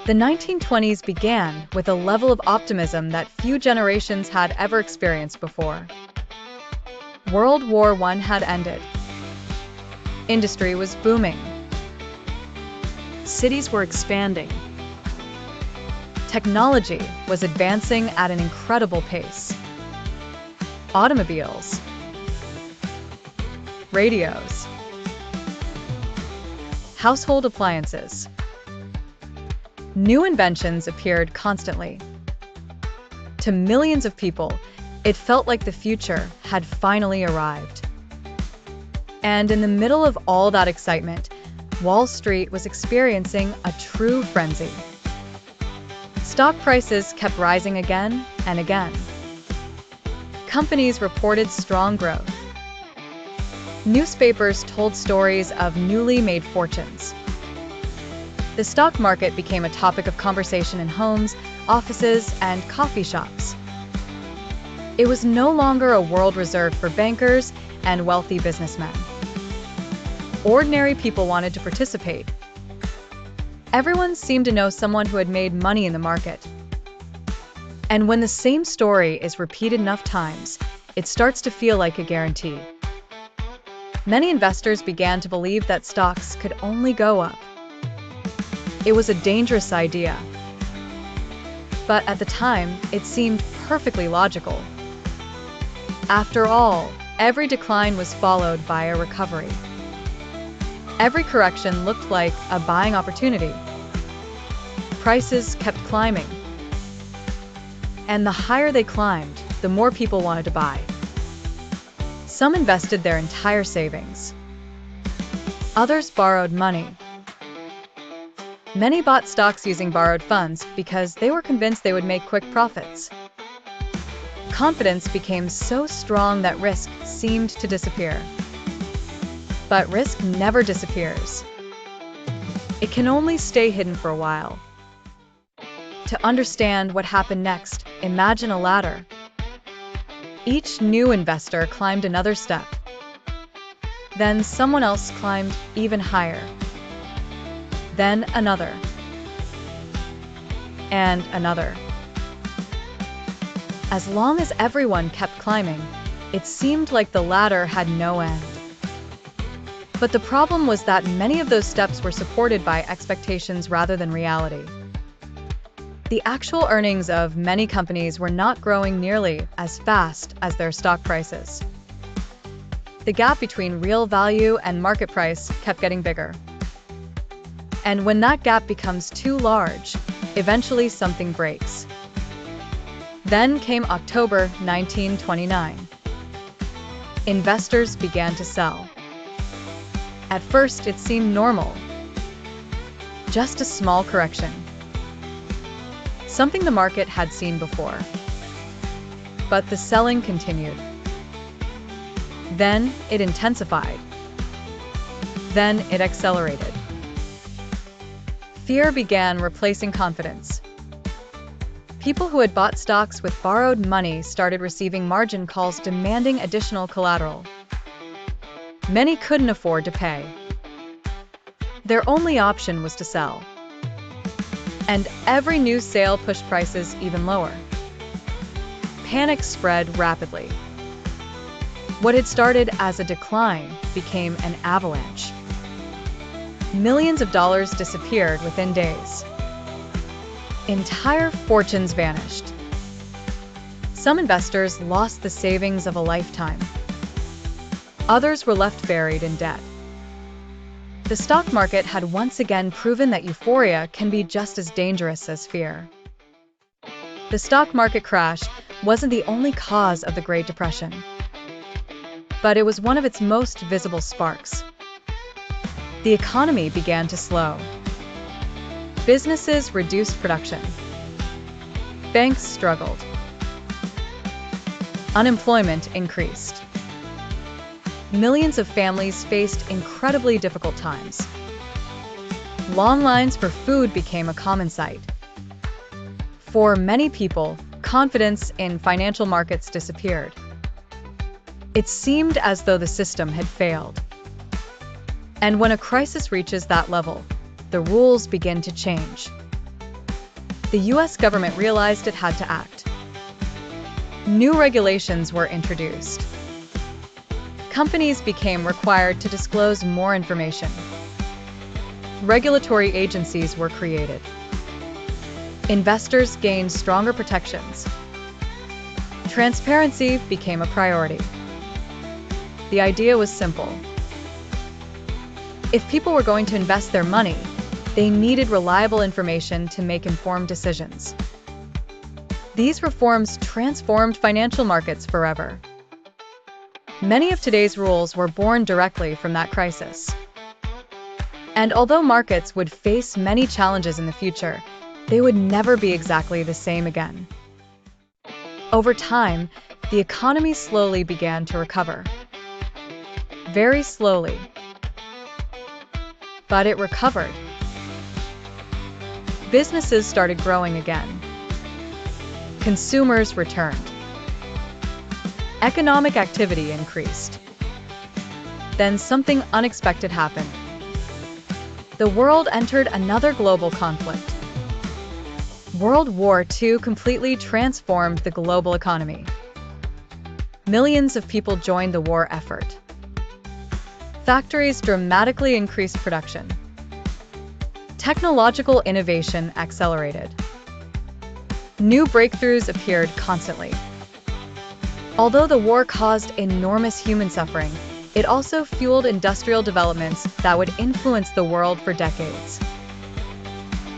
The 1920s began with a level of optimism that few generations had ever experienced before. World War I had ended. Industry was booming. Cities were expanding. Technology was advancing at an incredible pace. Automobiles, radios, household appliances. New inventions appeared constantly. To millions of people, it felt like the future had finally arrived. And in the middle of all that excitement, Wall Street was experiencing a true frenzy. Stock prices kept rising again and again. Companies reported strong growth. Newspapers told stories of newly made fortunes. The stock market became a topic of conversation in homes, offices, and coffee shops. It was no longer a world reserved for bankers and wealthy businessmen. Ordinary people wanted to participate. Everyone seemed to know someone who had made money in the market. And when the same story is repeated enough times, it starts to feel like a guarantee. Many investors began to believe that stocks could only go up. It was a dangerous idea. But at the time, it seemed perfectly logical. After all, every decline was followed by a recovery. Every correction looked like a buying opportunity. Prices kept climbing. And the higher they climbed, the more people wanted to buy. Some invested their entire savings. Others borrowed money. Many bought stocks using borrowed funds because they were convinced they would make quick profits. Confidence became so strong that risk seemed to disappear. But risk never disappears. It can only stay hidden for a while. To understand what happened next, imagine a ladder. Each new investor climbed another step. Then someone else climbed even higher. Then another. And another. As long as everyone kept climbing, it seemed like the ladder had no end. But the problem was that many of those steps were supported by expectations rather than reality. The actual earnings of many companies were not growing nearly as fast as their stock prices. The gap between real value and market price kept getting bigger. And when that gap becomes too large, eventually something breaks. Then came October 1929. Investors began to sell. At first, it seemed normal. Just a small correction. Something the market had seen before. But the selling continued. Then it intensified. Then it accelerated. Fear began replacing confidence. People who had bought stocks with borrowed money started receiving margin calls demanding additional collateral. Many couldn't afford to pay. Their only option was to sell. And every new sale pushed prices even lower. Panic spread rapidly. What had started as a decline became an avalanche. Millions of dollars disappeared within days. Entire fortunes vanished. Some investors lost the savings of a lifetime. Others were left buried in debt. The stock market had once again proven that euphoria can be just as dangerous as fear. The stock market crash wasn't the only cause of the Great Depression, but it was one of its most visible sparks. The economy began to slow. Businesses reduced production. Banks struggled. Unemployment increased. Millions of families faced incredibly difficult times. Long lines for food became a common sight. For many people, confidence in financial markets disappeared. It seemed as though the system had failed. And when a crisis reaches that level, the rules begin to change. the US government realized it had to act. New regulations were introduced. Companies became required to disclose more information. Regulatory agencies were created. Investors gained stronger protections. Transparency became a priority. The idea was simple. If people were going to invest their money, they needed reliable information to make informed decisions. These reforms transformed financial markets forever. Many of today's rules were born directly from that crisis. And although markets would face many challenges in the future, they would never be exactly the same again. Over time, the economy slowly began to recover. Very slowly. But it recovered. Businesses started growing again. Consumers returned. Economic activity increased. Then something unexpected happened. The world entered another global conflict. World War II completely transformed the global economy. Millions of people joined the war effort. Factories dramatically increased production. Technological innovation accelerated. New breakthroughs appeared constantly. Although the war caused enormous human suffering, it also fueled industrial developments that would influence the world for decades.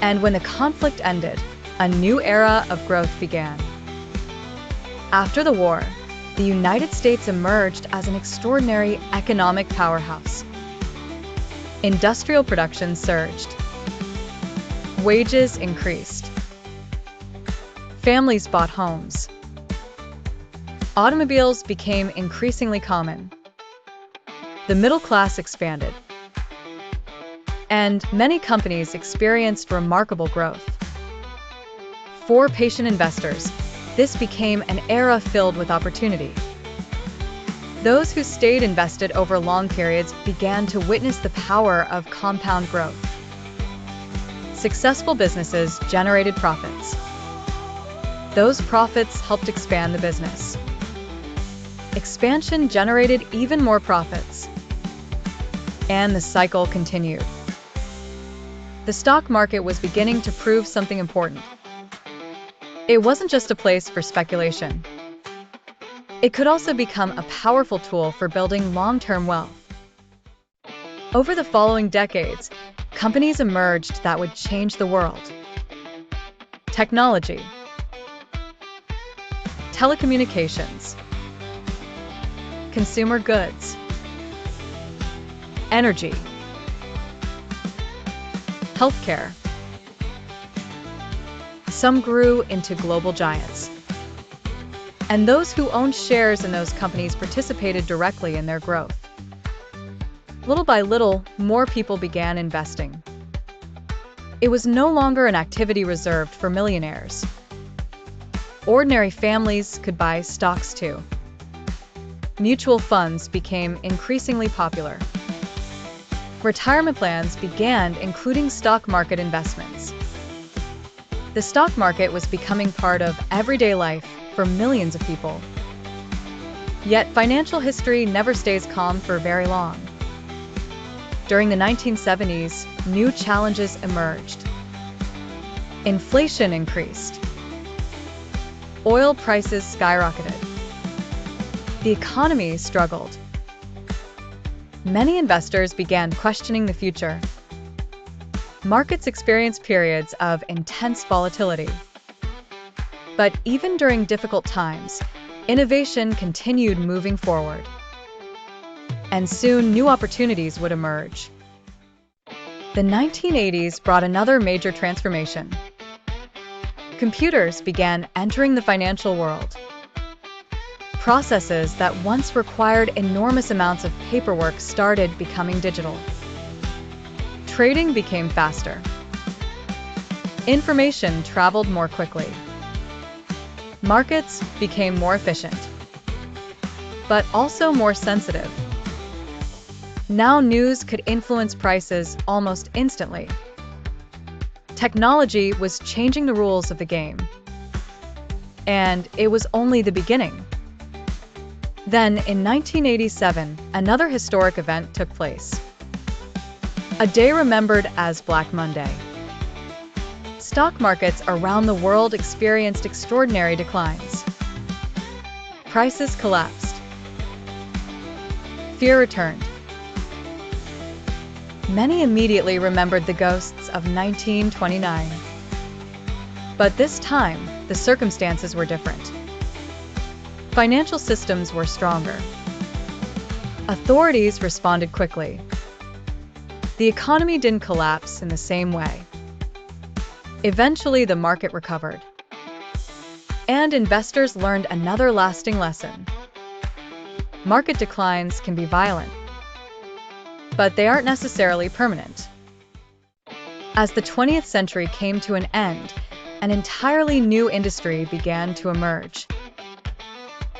And when the conflict ended, a new era of growth began. After the war, the United States emerged as an extraordinary economic powerhouse. Industrial production surged. Wages increased. Families bought homes. Automobiles became increasingly common. The middle class expanded. And many companies experienced remarkable growth. For patient investors, this became an era filled with opportunity. Those who stayed invested over long periods began to witness the power of compound growth. Successful businesses generated profits. Those profits helped expand the business. Expansion generated even more profits. And the cycle continued. The stock market was beginning to prove something important. It wasn't just a place for speculation. It could also become a powerful tool for building long-term wealth. Over the following decades, companies emerged that would change the world. Technology, telecommunications, consumer goods, energy, healthcare. Some grew into global giants. And those who owned shares in those companies participated directly in their growth. Little by little, more people began investing. It was no longer an activity reserved for millionaires. Ordinary families could buy stocks too. Mutual funds became increasingly popular. Retirement plans began including stock market investments. The stock market was becoming part of everyday life for millions of people. Yet financial history never stays calm for very long. During the 1970s, new challenges emerged. Inflation increased. Oil prices skyrocketed. The economy struggled. Many investors began questioning the future. Markets experienced periods of intense volatility. But even during difficult times, innovation continued moving forward. And soon new opportunities would emerge. The 1980s brought another major transformation. Computers began entering the financial world. Processes that once required enormous amounts of paperwork started becoming digital. Trading became faster. Information traveled more quickly. Markets became more efficient, but also more sensitive. Now news could influence prices almost instantly. Technology was changing the rules of the game. And it was only the beginning. Then, in 1987, another historic event took place. A day remembered as Black Monday. Stock markets around the world experienced extraordinary declines. Prices collapsed. Fear returned. Many immediately remembered the ghosts of 1929. But this time, the circumstances were different. Financial systems were stronger. Authorities responded quickly. The economy didn't collapse in the same way. Eventually, the market recovered. And investors learned another lasting lesson. Market declines can be violent, but they aren't necessarily permanent. As the 20th century came to an end, an entirely new industry began to emerge.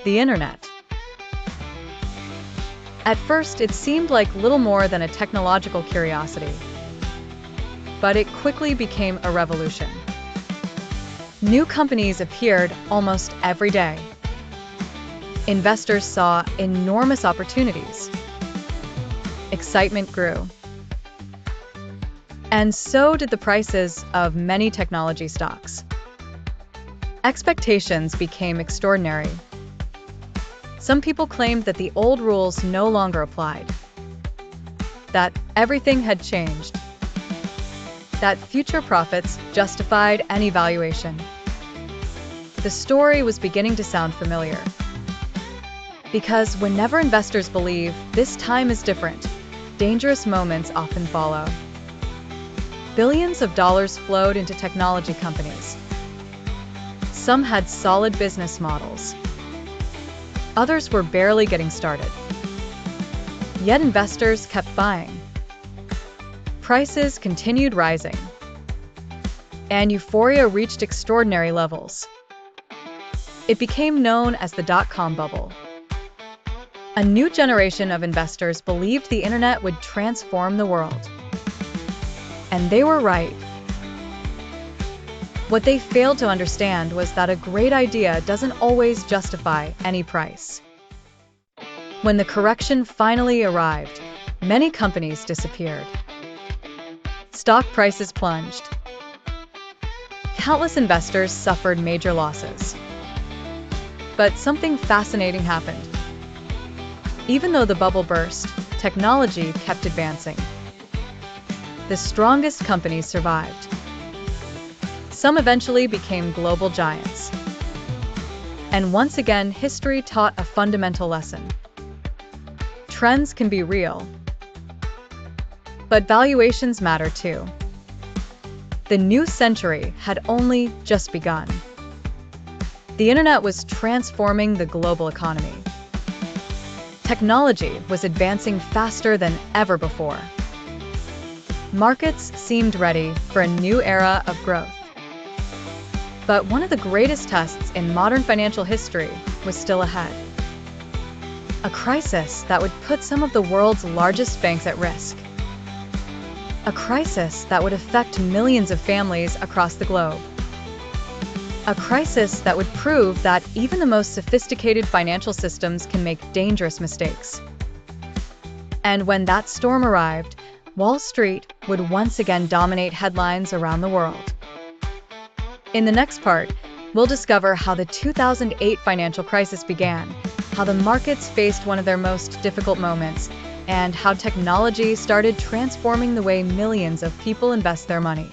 The Internet. At first, it seemed like little more than a technological curiosity. But it quickly became a revolution. New companies appeared almost every day. Investors saw enormous opportunities. Excitement grew. And so did the prices of many technology stocks. Expectations became extraordinary. Some people claimed that the old rules no longer applied, that everything had changed, that future profits justified any valuation. The story was beginning to sound familiar. Because whenever investors believe this time is different, dangerous moments often follow. Billions of dollars flowed into technology companies. Some had solid business models. Others were barely getting started. Yet investors kept buying. Prices continued rising. And euphoria reached extraordinary levels. It became known as the dot-com bubble. A new generation of investors believed the internet would transform the world. And they were right. What they failed to understand was that a great idea doesn't always justify any price. When the correction finally arrived, many companies disappeared. Stock prices plunged. Countless investors suffered major losses. But something fascinating happened. Even though the bubble burst, technology kept advancing. The strongest companies survived. Some eventually became global giants. And once again, history taught a fundamental lesson. Trends can be real, but valuations matter too. The new century had only just begun. The internet was transforming the global economy. Technology was advancing faster than ever before. Markets seemed ready for a new era of growth. But one of the greatest tests in modern financial history was still ahead. A crisis that would put some of the world's largest banks at risk. A crisis that would affect millions of families across the globe. A crisis that would prove that even the most sophisticated financial systems can make dangerous mistakes. And when that storm arrived, Wall Street would once again dominate headlines around the world. In the next part, we'll discover how the 2008 financial crisis began, how the markets faced one of their most difficult moments, and how technology started transforming the way millions of people invest their money.